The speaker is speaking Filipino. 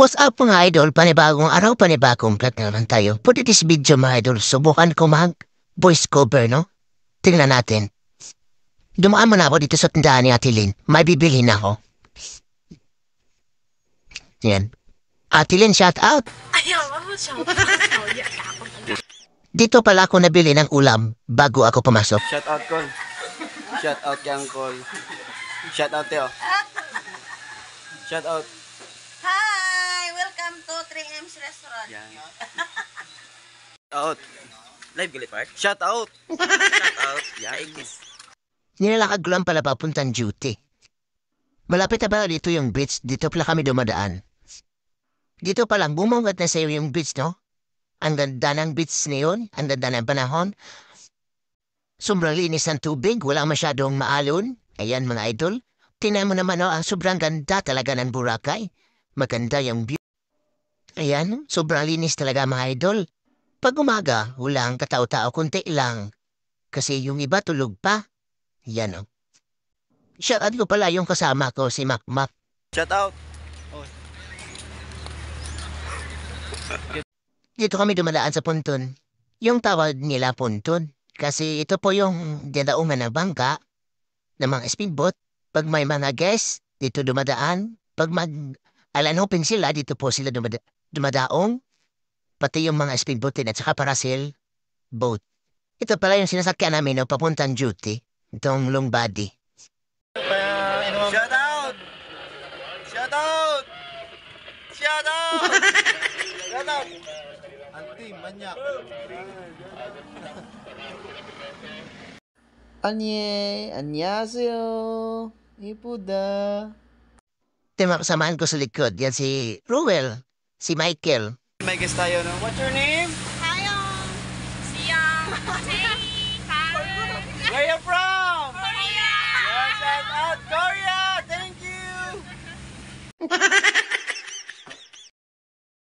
What's up mga idol? Panibagong araw, panibagong vlog na naman tayo. For this video mga idol, subukan ko mag-voice cover, no? Tingnan natin. Dumaan mo na ako dito sa tindahan ni Ate Lynn. May bibilhin ako. Yan. Ate Lynn, shout out! Ayaw, shout out. Dito pala ako nabili ng ulam bago ako pumasok. Shout out, Col. Shout out kay Uncle. Shout out, Teo. Shout out. Hi! Welcome to 3M's Restaurant. Yan. Out. Live galit, Mark. Shout out. Shout out. Yan. Nilalakad ko lang pala papuntang duty. Malapit na ba dito yung beach? Dito pala kami dumadaan. Dito pa lang, bumungat na sa'yo yung beach, no? Ang ganda ng beach ngayon, ang ganda ng panahon. Sobrang linis ng tubig, wala masyadong maalon. Ayan mga idol. Tingnan mo naman, no? Ang sobrang ganda talaga ng Boracay. Maganda yung view. Ayan, sobrang linis talaga mga idol. Pag umaga, walang katao-tao, kunti lang. Kasi yung iba tulog pa. Yan o. Shoutout ko pala yung kasama ko, si Makmak. Shout out. Dito kami dumadaan sa ponton. Yung tawag nila ponton. Kasi ito po yung dadaungan ng bangka ng mga speedboat. Pag may mga guests, dito dumadaan. Pag mag-alanopin sila, dito po sila dumadaong. Pati yung mga speedboat din at saka parasail boat. Ito pala yung sinasakyan namin no, papuntang duty. Itong long body. Shout out. Shout out. Shout out. Shout out. Anti, manyak. 안녕하세요. 이쁘다. Samahan ko sa likod. Yan si Ruel, si Michael. May guest tayo, no? What's your name? Hayong! Siyang! Tay! Karen! Where you from? Korea! Yeah, shout out, Korea. Thank you.